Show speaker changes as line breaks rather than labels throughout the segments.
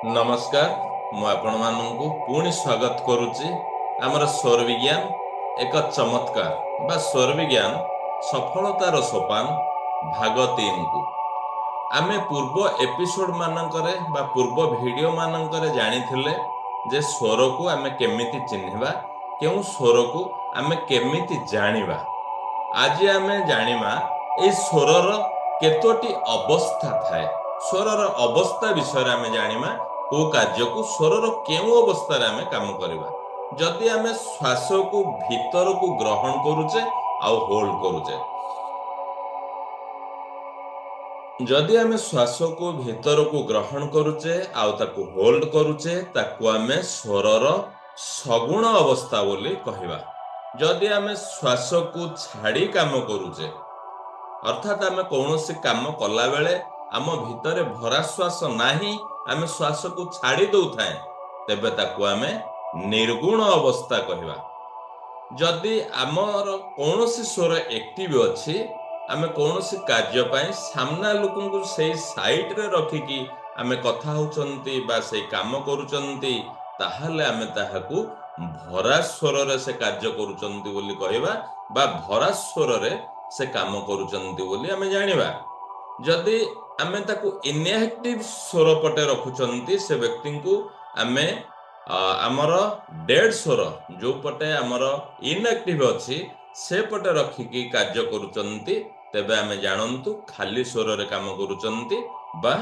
नमस्कार मु आपण मानू पुणी स्वागत करुच्ची आमर स्वर विज्ञान एक चमत्कार बा स्वर विज्ञान सफलतार सोपान भाग 3 को आमे पूर्व एपिसोड मानकरे बा पूर्व वीडियो मानकरे जानी थिले जे स्वर को आमे केमिति चिन्हवा केउ स्वर को आमे केमिति जानिबा। आज आमे जानिमा ए स्वरर केतोटी अवस्था थाए स्वरर अवस्था विषय आमे जानिमा को कार्य को स्वरर केउ अवस्था रे आमे काम करबा। जदि आमे श्वास को भीतर को ग्रहण करूचे आ होल्ड करूचे जदि आमे श्वास को भीतर को ग्रहण करूचे आ ताकू होल्ड करूचे ताकू आमे स्वरर सगुण अवस्था बोली कहबा। जदि आमे श्वास को छाड़ी काम करूचे अर्थात आमे कौनसी काम कला बेले आम भितरे भरा श्वास नाही आमे श्वास को छाड़ी दउ थाए तेबे ताकू आमे निर्गुण अवस्था कहबा। जदि आमर कौनसी स्वर एक्टिव अछि आमे कौनसी कार्य पाई सामना लोकन को सेई साइड रे रखिकी आमे कथा होचंती बा सेई काम करूचंती ताहाले आमे ताहाकू भरा स्वर रे से कार्य करूचंती बोली कहबा बा भरा स्वर रे से काम करूचंती बोली आमे जानिबा। जदि आमे ताकू इनएक्टिव स्वर पटे रखुचंती से व्यक्ति को आमे आमर डेड स्वर जो पटे आमर इनएक्टिव अछि से पटे रखिकी कार्य करूचंती तेबे आमे जानंतु खाली स्वर रे काम करूचंती बा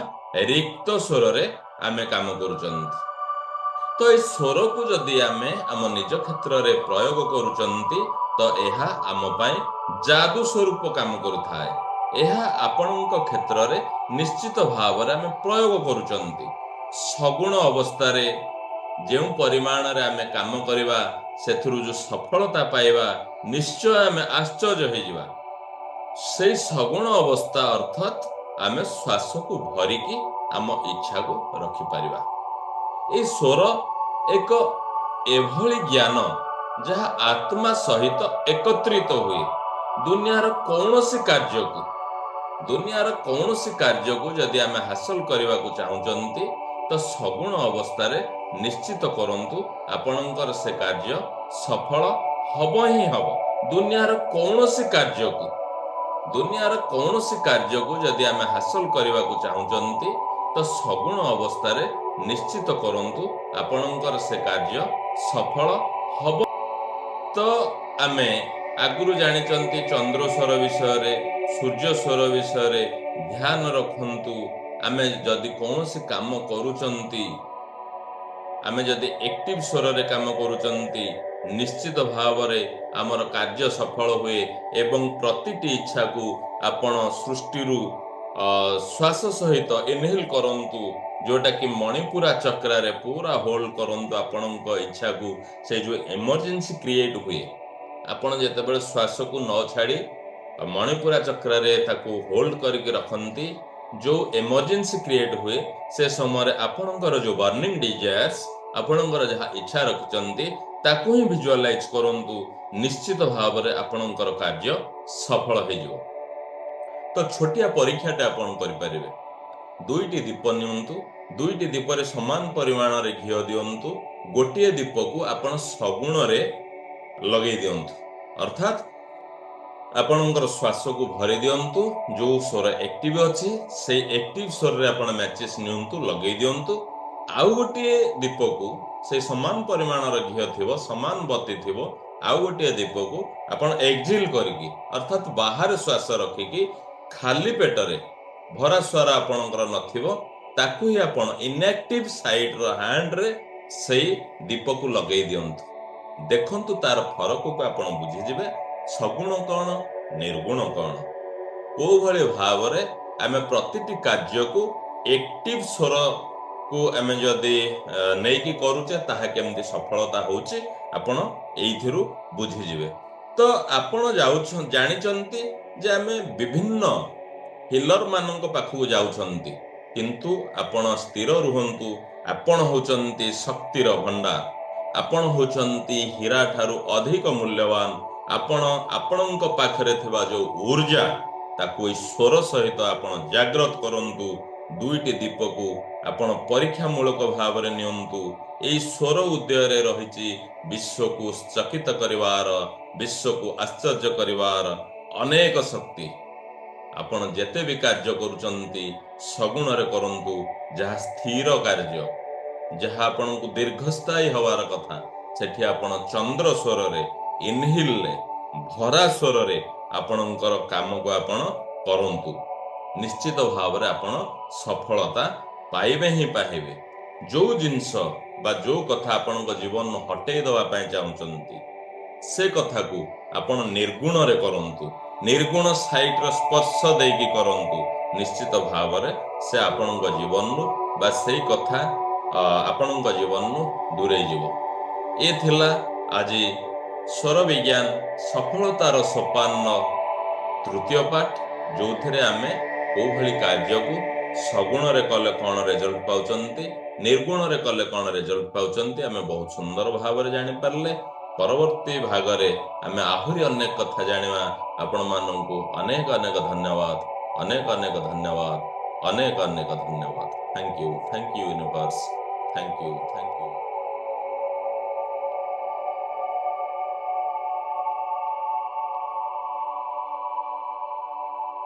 रिक्त स्वर रे आमे काम करूचंती। तो ए स्वर को जदि आमे आम निज क्षेत्र रे प्रयोग करूचंती तो एहा आम पाई जादू स्वरूप काम करुथाए। एहा आपणक क्षेत्र रे निश्चित भाव रे आमे प्रयोग करूचंती। सगुण अवस्था रे जेउ परिमाण रे आमे काम करिबा सेथुरु जो सफलता पाइबा निश्चय आमे आश्चर्य हो जिबा। से सगुण अवस्था अर्थात आमे श्वास को भरिकी आम इच्छा को रखि परिबा। ए स्वर एक एभली ज्ञान जहा आत्मा सहित एकत्रित हुए। दुनियार कौनसी कार्य को जदि आमे हासिल करबा को चाहुचंती तो सगुण अवस्था रे निश्चित करंतु आपणकर से कार्य सफल हबो ही हबो। दुनियार कौनसी कार्य को जदि आमे हासिल करबा को चाहुचंती तो सगुण अवस्था रे निश्चित करंतु आपणकर से कार्य सफल हबो। तो आमे आगुरु जानिचंती चंद्र स्वर विषय रे सूर्य स्वर विषय रे ध्यान रखंतु। आमे जदि कौनसी काम करूचंती आमे जदि एक्टिव स्वर रे काम करूचंती निश्चित भाव रे आमर कार्य सफल हुए एवं प्रतिटी इच्छा को आपण सृष्टि रु श्वास सहित इनहेल करंतु जोटा कि मणिपुरा चक्र रे पूरा होल्ड करंतु आपणक इच्छा को से जो इमरजेंसी क्रिएट हुए आपण जेतेबेले श्वास को न छाड़ी मणिपुरा चक्र रे ताको होल्ड करके रखंती जो इमरजेंसी क्रिएट हुए से समय आपणकर जो बर्निंग डिजायर्स आपणकर जहा इच्छा रखिचंती ताको ही विजुअलाइज करंतु निश्चित भाव रे आपणकर कार्य सफल हो जिवो। तो छोटिया परीक्षाटे आपण करि परिबे। दुईटी दीप नियंतु दुईटी दीप रे समान परिमाण रे घियो दियंतु गोटिए दीप को आपण सगुण रे लगे दियंतु अर्थात आपणकर श्वास को भरी दियंतु जो स्वर एक्टिव अछि से एक्टिव स्वर रे आपण मैचेस नियंतु लगे दियंतु आउ गोटिए दीप को से समान परिमाण रे घियो थिबो समान बत्ती थिबो आउ गोटिए दीप को आपण एक्झिल करिकी अर्थात बाहर श्वास रखिकी खाली पेट रे भरा स्वर आपणकर नथिबो ताकू ही आपण इनएक्टिव साइड रो हैंड रे से दीप को लगे दियंतु। देखंतु तार फरक को आपण बुझी जिवे सगुण कौन निर्गुण कौन को भले भाव रे आमे प्रतिटी कार्य को एक्टिव स्वर को आमे जदि नेकी करूचे ताहा केमती सफलता होचे आपण एइथिरु बुझी जिवे। तो आपण जानिचंती जे आमे विभिन्न हिलर मानक पाखु जाउछंती किंतु आपण स्थिर रुहंतु। आपण होचंती शक्तिर भंडार आपण होचंती हीरा ठारू अधिक मूल्यवान। आपणक पाखरे थिबा जो ऊर्जा ताकू स्वर सहित आपण जागृत करंतु ଦୁଇଟି ଦୀପକୁ ଆପଣ ପରୀକ୍ଷାମୂଳକ ଭାବରେ ନିଅନ୍ତୁ। ଏହି ସ୍ୱର ଉଦୟରେ ରହିଛି ବିଶ୍ୱକୁ ଚକିତ କରିବାର, ବିଶ୍ୱକୁ ଆଶ୍ଚର୍ଯ୍ୟ କରିବାର ଅନେକ ଶକ୍ତି। ଆପଣ ଯେତେ ବି କାର୍ଯ୍ୟ କରୁଛନ୍ତି ସଗୁଣରେ କରନ୍ତୁ। ଯାହା ସ୍ଥିର କାର୍ଯ୍ୟ, ଯାହା ଆପଣଙ୍କୁ ଦୀର୍ଘସ୍ଥାୟୀ ହେବାର କଥା, ସେଠି ଆପଣ ଚନ୍ଦ୍ର ସ୍ୱରରେ, ଇନହିଲରେ, ଭରା ସ୍ୱରରେ ଆପଣଙ୍କର କାମକୁ ଆପଣ କରନ୍ତୁ। ନିଶ୍ଚିତ ଭାବରେ ଆପଣ ସଫଳତା ପାଇବେ ହିଁ ପାଇବେ। ଯେଉଁ ଜିନିଷ ବା ଯେଉଁ କଥା ଆପଣଙ୍କ ଜୀବନରୁ ହଟେଇ ଦେବା ପାଇଁ ଚାହୁଁଛନ୍ତି, ସେ କଥାକୁ ଆପଣ ନିର୍ଗୁଣରେ କରନ୍ତୁ। ନିର୍ଗୁଣ ସାଇଟର ସ୍ପର୍ଶ ଦେଇକି କରନ୍ତୁ। ନିଶ୍ଚିତ ଭାବରେ ସେ ଆପଣଙ୍କ ଜୀବନରୁ ବା ସେଇ କଥା ଆପଣଙ୍କ ଜୀବନରୁ ଦୂରେଇ ଯିବ। ଏ ଥିଲା ଆଜି ସ୍ୱର ବିଜ୍ଞାନ ସଫଳତାର ସୋପାନ ତୃତୀୟ ପାଠ, ଯେଉଁଥିରେ ଆମେ କେଉଁଭଳି କାର୍ଯ୍ୟକୁ ସଗୁଣରେ କଲେ କ'ଣ ରେଜଲ୍ଟ ପାଉଛନ୍ତି, ନିର୍ଗୁଣରେ କଲେ କ'ଣ ରେଜଲ୍ଟ ପାଉଛନ୍ତି ଆମେ ବହୁତ ସୁନ୍ଦର ଭାବରେ ଜାଣିପାରିଲେ। ପରବର୍ତ୍ତୀ ଭାଗରେ ଆମେ ଆହୁରି ଅନେକ କଥା ଜାଣିବା। ଆପଣମାନଙ୍କୁ ଅନେକ ଅନେକ ଧନ୍ୟବାଦ, ଅନେକ ଅନେକ ଧନ୍ୟବାଦ, ଅନେକ ଅନେକ ଧନ୍ୟବାଦ। Thank you universe, thank you.